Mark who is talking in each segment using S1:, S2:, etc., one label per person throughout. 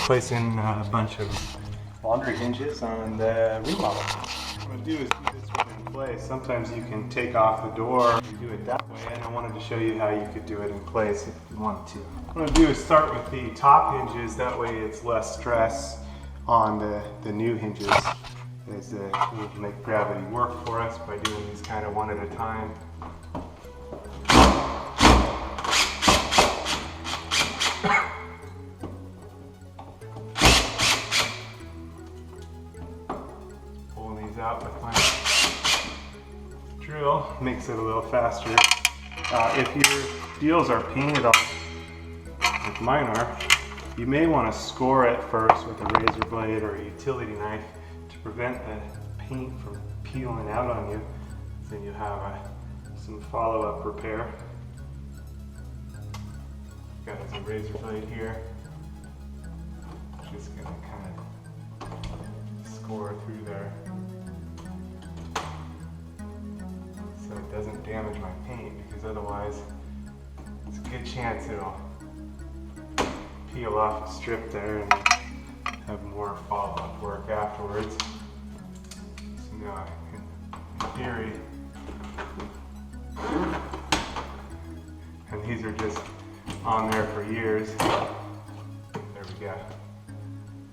S1: replacing a bunch of laundry hinges on the remodel. What I'm going to do is put this one in place. Sometimes you can take off the door and do it that way, and I wanted to show you how you could do it in place if you wanted to. What I'm going to do is start with the top hinges, that way it's less stress on the new hinges. We'll make gravity work for us by doing these kind of one at a time. Pulling these out with my drill makes it a little faster. If your deals are painted on, like mine are, you may want to score it first with a razor blade or a utility knife to prevent the paint from peeling out on you. Then you have some follow-up repair. Got a razor blade here. Just gonna kind of score through there so it doesn't damage my paint, because otherwise it's a good chance it'll peel off a strip there and have more follow-up work afterwards. So now I can, in theory, and these are just on there for years. There we go.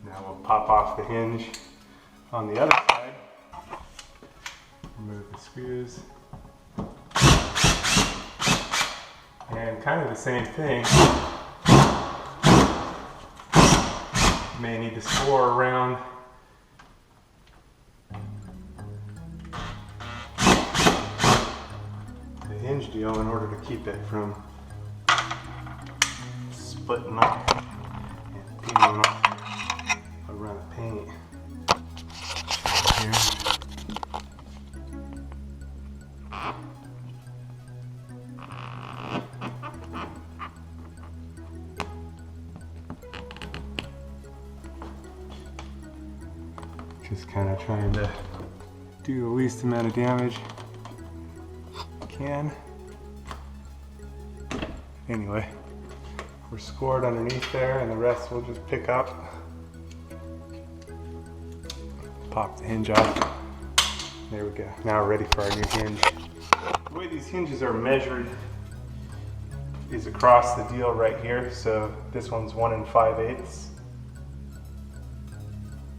S1: Now we'll pop off the hinge on the other side. Remove the screws. And kind of the same thing. You may need to score around the hinge deal in order to keep it from splitting up and peeling off around the paint here. Just kind of trying to do the least amount of damage I can. Anyway, we're scored underneath there, and the rest we'll just pick up. Pop the hinge off. There we go. Now we're ready for our new hinge. The way these hinges are measured is across the deal right here. So this one's 1 5/8.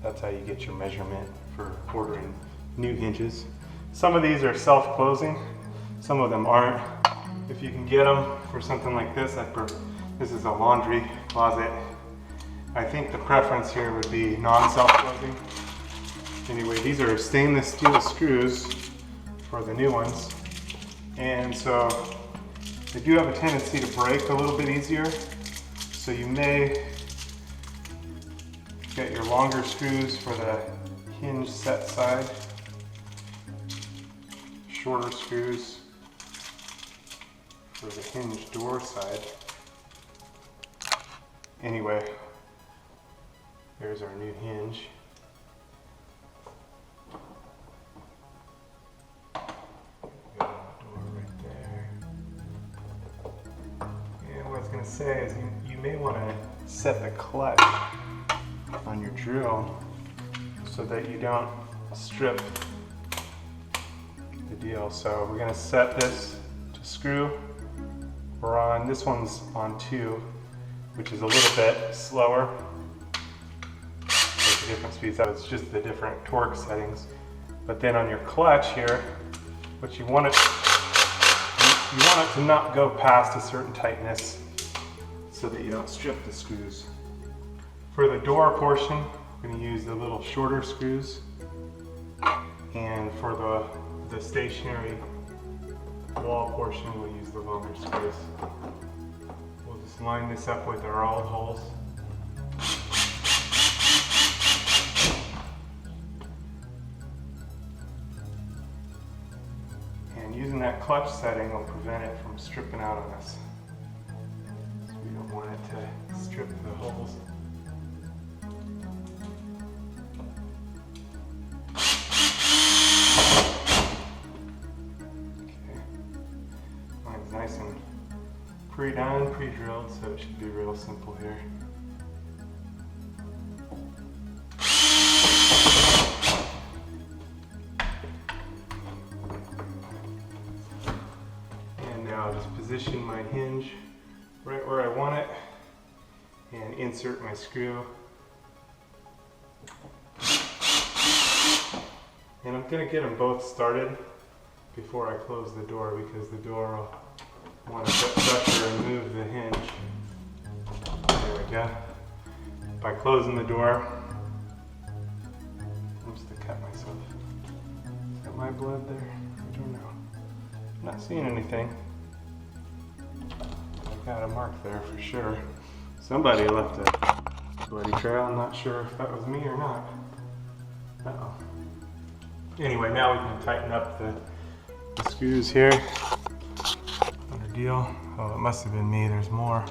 S1: That's how you get your measurement for ordering new hinges. Some of these are self-closing, some of them aren't. If you can get them for something like this, this is a laundry closet. I think the preference here would be non-self-closing. Anyway, these are stainless steel screws for the new ones. And so they do have a tendency to break a little bit easier. So you may get your longer screws for the hinge set side, shorter screws for the hinge door side. Anyway, there's our new hinge. Got a door right there. And what I was going to say is you may want to set the clutch on your drill so that you don't strip the deal. So we're going to set this to screw. This one's on 2, which is a little bit slower. There's a different speed, so it's just the different torque settings. But then on your clutch here, what you want it to not go past a certain tightness so that you don't strip the screws. For the door portion, I'm going to use the little shorter screws, and for the stationary wall portion, we'll use the longer screws. We'll just line this up with our old holes. And using that clutch setting will prevent it from stripping out on us. So we don't want it to strip the holes. Nice and pre-done, pre-drilled, so it should be real simple here. reinsert my screw. And I'm going to get them both started before I close the door, because the door will want to put pressure and move the hinge. There we go. By closing the door, I'm just to cut myself. Is that my blood there? I don't know. I'm not seeing anything. I got a mark there for sure. Somebody left a bloody trail. I'm not sure if that was me or not. Uh-oh. Anyway, now we can tighten up the screws here. Under deal. Oh, it must have been me. There's more.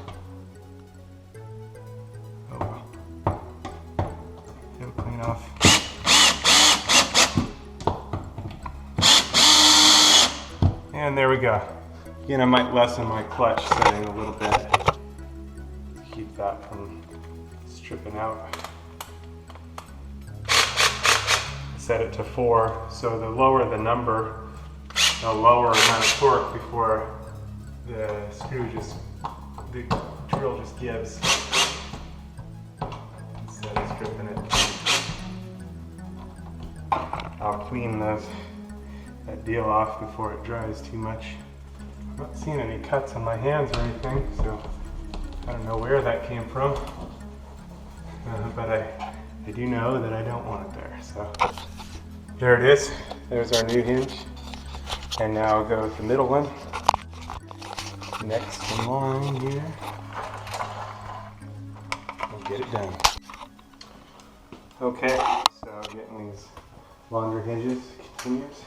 S1: Oh well. It'll clean off. And there we go. Again, I might lessen my clutch setting a little bit to keep that from stripping out. Set it to 4, so the lower the number, the lower amount of torque before the the drill just gives instead of stripping it. I'll clean that deal off before it dries too much. I'm not seeing any cuts on my hands or anything, so I don't know where that came from, but I do know that I don't want it there. So there it is. There's our new hinge. And now I'll go with the middle one. Next in line here. And get it done. Okay, so getting these longer hinges continues.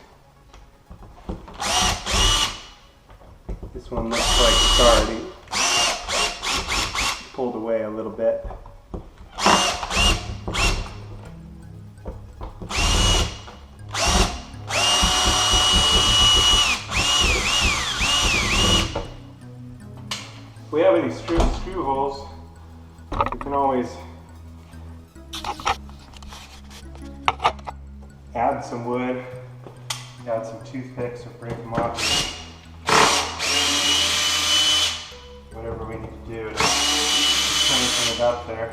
S1: This one looks like it's already pulled away a little bit. If we have any screw holes, we can always add some wood, add some toothpicks or break them off. Whatever we need to do to strengthen it up there.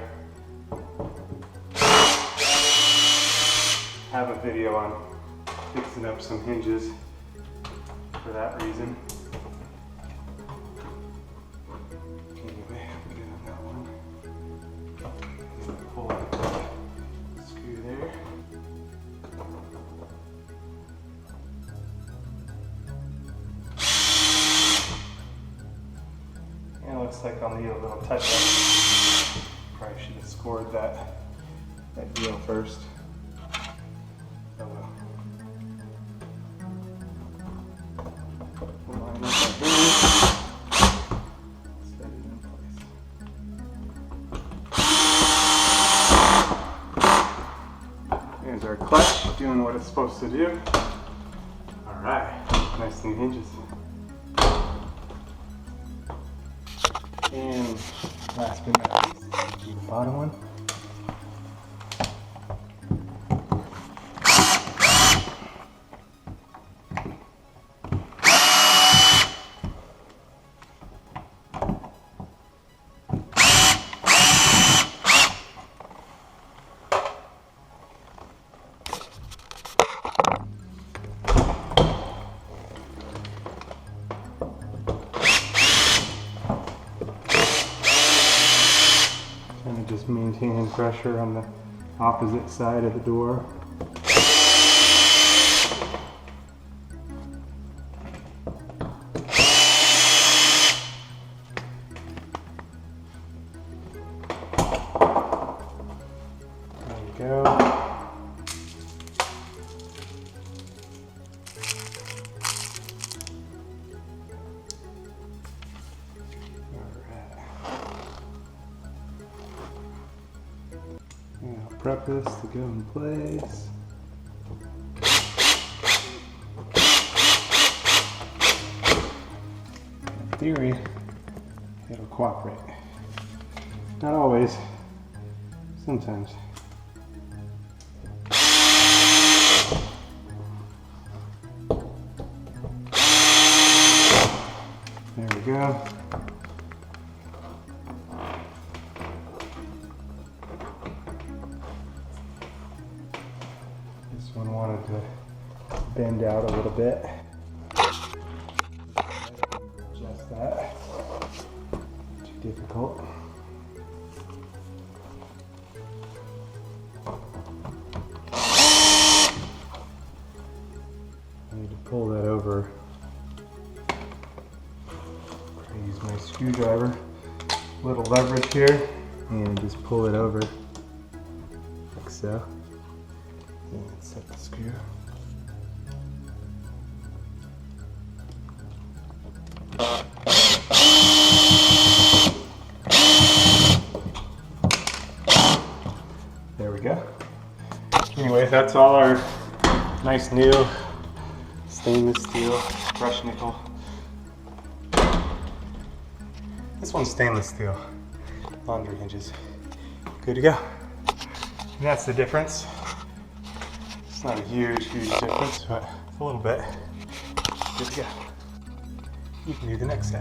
S1: I have a video on fixing up some hinges for that reason. Anyway, put it on that one. Pull out the screw there. And it looks like I'll need a little touch up. Probably should have scored that deal first. Oh well. Line up our hinge. Set it in place. There's our clutch doing what it's supposed to do. Alright, nice new hinges. And last but not least, the bottom one. Just maintaining pressure on the opposite side of the door. There we go. Prep this to go in place. In theory, it'll cooperate. Not always, sometimes. There we go. This one wanted to bend out a little bit. Adjust that. Too difficult. I need to pull that over. I use my screwdriver. Little leverage here, and just pull it over like so. And set the screw. There we go. Anyway, that's all our nice new stainless steel brushed nickel. This one's stainless steel laundry hinges. Good to go. And that's the difference. It's not a huge difference, but it's a little bit. Good to go. You can do the next set.